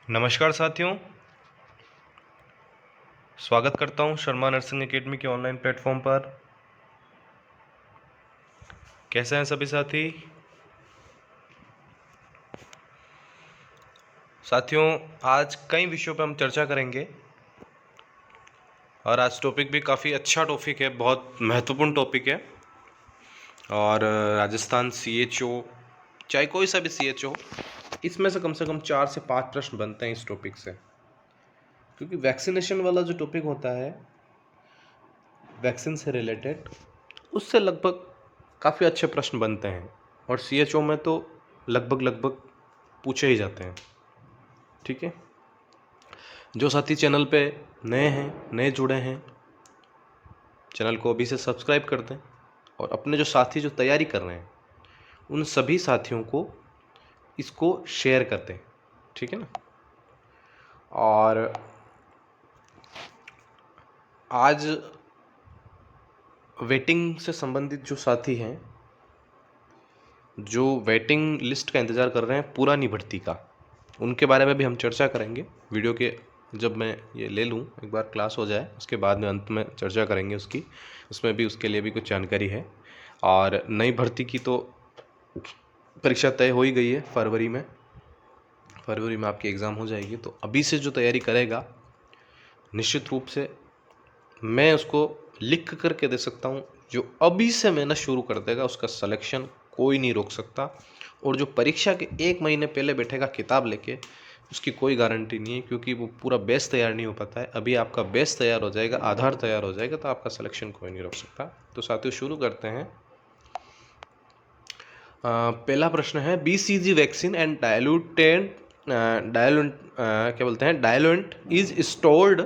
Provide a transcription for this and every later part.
नमस्कार साथियों, स्वागत करता हूं शर्मा नर्सिंग एकेडमी के ऑनलाइन प्लेटफॉर्म पर। कैसे हैं सभी साथियों, आज कई विषयों पर हम चर्चा करेंगे और आज टॉपिक भी काफ़ी अच्छा टॉपिक है, बहुत महत्वपूर्ण टॉपिक है। और राजस्थान CHO, चाहे कोई सा भी CHO, इसमें से कम 4 से 5 प्रश्न बनते हैं इस टॉपिक से, क्योंकि वैक्सीनेशन वाला जो टॉपिक होता है वैक्सीन से रिलेटेड, उससे लगभग काफ़ी अच्छे प्रश्न बनते हैं और CHO में तो लगभग पूछे ही जाते हैं। ठीक है, जो साथी चैनल पे नए जुड़े हैं, चैनल को अभी से सब्सक्राइब कर दें और अपने जो साथी जो तैयारी कर रहे हैं उन सभी साथियों को इसको शेयर कर दें। ठीक है ना। और आज वेटिंग से संबंधित जो साथी हैं, जो वेटिंग लिस्ट का इंतज़ार कर रहे हैं पुरानी भर्ती का, उनके बारे में भी हम चर्चा करेंगे। वीडियो के जब मैं ये ले लूँ, एक बार क्लास हो जाए, उसके बाद में अंत में चर्चा करेंगे उसकी, उसमें भी उसके लिए भी कुछ जानकारी है। और नई भर्ती की तो परीक्षा तय हो ही गई है, फरवरी में आपकी एग्ज़ाम हो जाएगी। तो अभी से जो तैयारी करेगा, निश्चित रूप से मैं उसको लिख करके दे सकता हूँ, जो अभी से मेहनत शुरू कर देगा उसका सिलेक्शन कोई नहीं रोक सकता। और जो परीक्षा के 1 महीने पहले बैठेगा किताब लेके, उसकी कोई गारंटी नहीं है, क्योंकि वो पूरा बेस तैयार नहीं हो पाता है। अभी आपका बेस तैयार हो जाएगा, आधार तैयार हो जाएगा, तो आपका सिलेक्शन कोई नहीं रोक सकता। तो साथियों शुरू करते हैं। पहला प्रश्न है, BCG vaccine and diluent is stored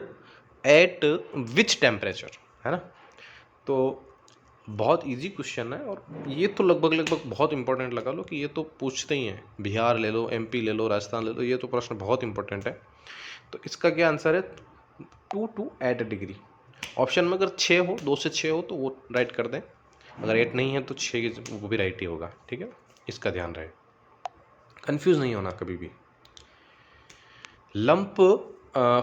at which temperature, है ना। तो बहुत इजी क्वेश्चन है और ये तो लगभग बहुत इंपॉर्टेंट लगा लो कि ये तो पूछते ही हैं। बिहार ले लो, MP ले लो, राजस्थान ले लो, ये तो प्रश्न बहुत इंपॉर्टेंट है। तो इसका क्या आंसर है? 2 to 8 डिग्री। ऑप्शन में अगर 6 हो, 2 से 6 हो तो वो राइट कर दें, अगर 8 नहीं है तो 6 वो भी राइट ही होगा। ठीक है, इसका ध्यान रहे, कंफ्यूज नहीं होना कभी भी। Lump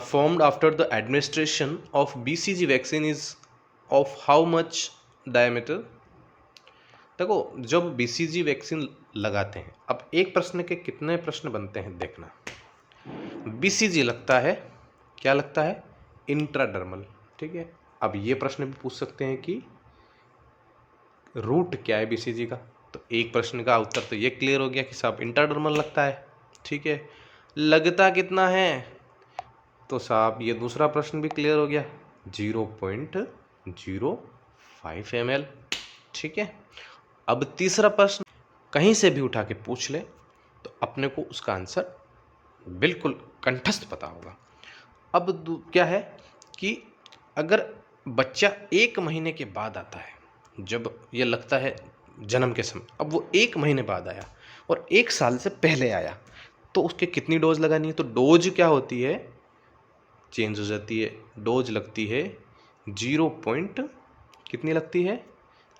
formed after the administration of BCG vaccine is of how much diameter? देखो, जब BCG वैक्सीन लगाते हैं, अब एक प्रश्न के कितने प्रश्न बनते हैं देखना। BCG लगता है, क्या लगता है? इंट्राडर्मल। ठीक है, अब ये प्रश्न भी पूछ सकते हैं कि रूट क्या है BCG का, तो एक प्रश्न का उत्तर तो ये क्लियर हो गया कि साहब इंट्राडर्मल लगता है। ठीक है, लगता कितना है, तो साहब ये दूसरा प्रश्न भी क्लियर हो गया, 0.05 ml। ठीक है, अब तीसरा प्रश्न कहीं से भी उठा के पूछ ले तो अपने को उसका आंसर बिल्कुल कंठस्थ पता होगा। अब क्या है कि अगर बच्चा 1 महीने के बाद आता है, जब ये लगता है जन्म के समय, अब वो 1 महीने बाद आया और 1 साल से पहले आया, तो उसके कितनी डोज लगानी है? तो डोज क्या होती है, चेंज हो जाती है। डोज लगती है 0 पॉइंट, कितनी लगती है?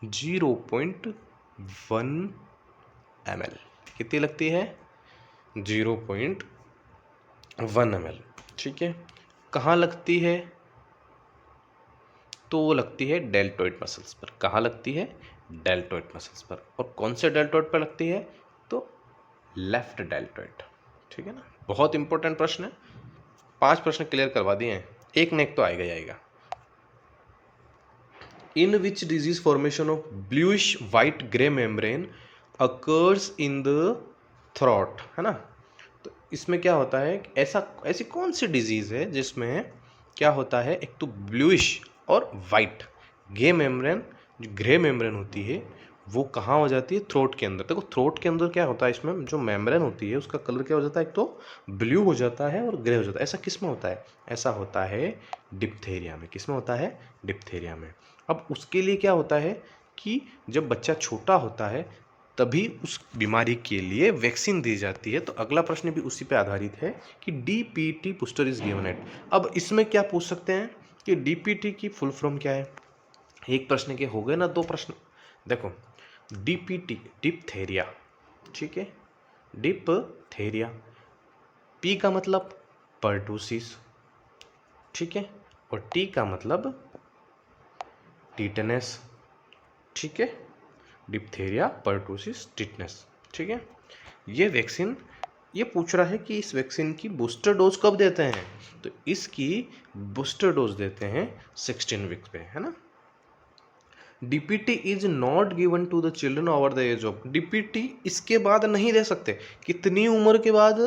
0.1 ml। कितनी लगती है? 0.1 ml। ठीक है, कहाँ लगती है? तो वो लगती है डेल्टॉइड मसल्स पर। कहाँ लगती है? डेल्टॉइड मसल्स पर। और कौन से डेल्टॉइड पर लगती है? तो लेफ्ट डेल्टॉइड। ठीक है ना, बहुत इंपॉर्टेंट प्रश्न है। 5 प्रश्न क्लियर करवा दिए हैं, एक न एक तो आएगा ही आएगा। In which disease formation of bluish white grey membrane occurs in the throat, है ना। तो इसमें क्या होता है, ऐसी कौन सी डिजीज है जिसमें क्या होता है, एक तो ब्लूइश और वाइट ग्रे मेम्ब्रेन, जो ग्रे मेम्ब्रेन होती है वो कहाँ हो जाती है? थ्रोट के अंदर। देखो, थ्रोट के अंदर क्या होता है, इसमें जो मेम्ब्रेन होती है उसका कलर क्या हो जाता है? एक तो ब्लू हो जाता है और ग्रे हो जाता है। ऐसा किस में होता है? ऐसा होता है डिप्थेरिया में। किस में होता है? डिप्थेरिया में। अब उसके लिए क्या होता है कि जब बच्चा छोटा होता है तभी उस बीमारी के लिए वैक्सीन दी जाती है। तो अगला प्रश्न भी उसी पे आधारित है कि DPT booster is given at. अब इसमें क्या पूछ सकते हैं कि DPT की फुल फॉर्म क्या है? एक प्रश्न के हो गए ना 2 प्रश्न। देखो, DPT डिप्थेरिया, ठीक है, डिप्थेरिया, P का मतलब पर्टूसिस, ठीक है, और टी का मतलब टीटनेस, ठीक है, डिप्थेरिया, पर्टूसिस, टिटनेस, ठीक है। ये वैक्सीन, ये पूछ रहा है कि इस वैक्सीन की बूस्टर डोज कब देते हैं, तो इसकी बूस्टर डोज देते हैं 16 वीक्स पे, है ना। DPT is not given to the children over the age of, DPT इसके बाद नहीं दे सकते, कितनी उम्र के बाद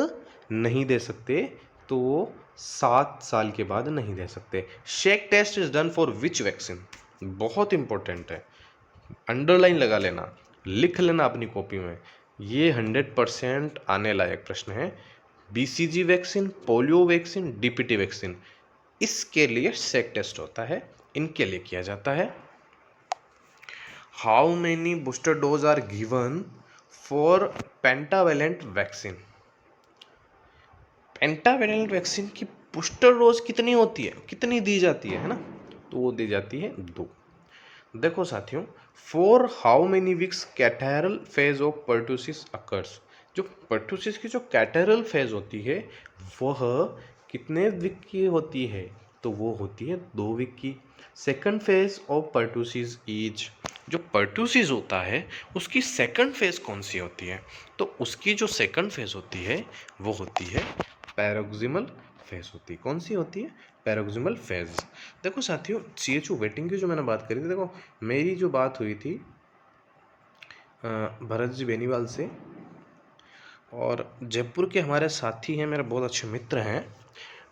नहीं दे सकते, तो 7 साल के बाद नहीं दे सकते। Shake test is done for which vaccine, बहुत इंपॉर्टेंट है, अंडरलाइन लगा लेना, लिख लेना अपनी कॉपी में, ये 100% आने लायक प्रश्न है। BCG vaccine, polio vaccine, DPT vaccine, इसके लिए सेक टेस्ट होता है, इनके लिए किया जाता है। How many booster dose are given for pentavalent vaccine, pentavalent vaccine की बूस्टर डोज कितनी होती है, कितनी दी जाती है ना, तो वो दी जाती है 2। देखो साथियों, for how many weeks catarrhal phase of pertussis occurs, जो पर्टूसिस की जो कैटेरल फेज होती है वह कितने वीक की होती है, तो वो होती है 2 वीक की। Second phase of pertussis is, जो पर्टूसिस होता है उसकी सेकंड फेज कौन सी होती है, तो उसकी जो सेकंड फेज होती है वो होती है पैरोक्सिमल फेज होती है। कौन सी होती है, पैरोक्सिमल फेज। देखो साथियों, CHO वेटिंग की जो मैंने बात करी थी, देखो मेरी जो बात हुई थी भरत जी बेनीवाल से, और जयपुर के हमारे साथी हैं, मेरे बहुत अच्छे मित्र हैं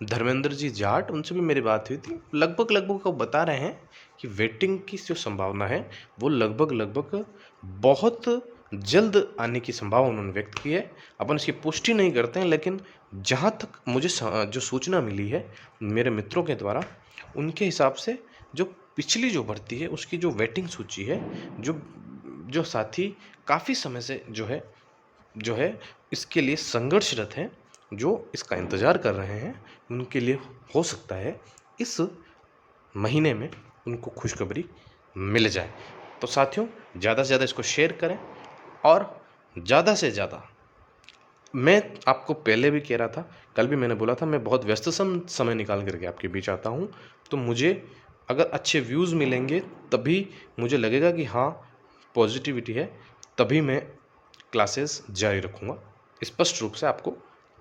धर्मेंद्र जी जाट, उनसे भी मेरी बात हुई थी। लगभग वो बता रहे हैं कि वेटिंग की जो संभावना है वो लगभग बहुत जल्द आने की संभावना उन्होंने व्यक्त की है। अपन इसकी पुष्टि नहीं करते हैं, लेकिन जहाँ तक मुझे जो सूचना मिली है मेरे मित्रों के द्वारा, उनके हिसाब से जो पिछली जो भर्ती है उसकी जो वेटिंग सूची है, जो साथी काफ़ी समय से जो है इसके लिए संघर्षरत हैं, जो इसका इंतज़ार कर रहे हैं, उनके लिए हो सकता है इस महीने में उनको खुशखबरी मिल जाए। तो साथियों, ज़्यादा से ज़्यादा इसको शेयर करें, और ज़्यादा से ज़्यादा, मैं आपको पहले भी कह रहा था, कल भी मैंने बोला था, मैं बहुत व्यस्त समय निकाल करके आपके बीच आता हूँ, तो मुझे अगर अच्छे व्यूज़ मिलेंगे तभी मुझे लगेगा कि हाँ पॉजिटिविटी है, तभी मैं क्लासेस जारी रखूँगा। स्पष्ट रूप से आपको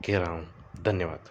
कह रहा हूँ। धन्यवाद।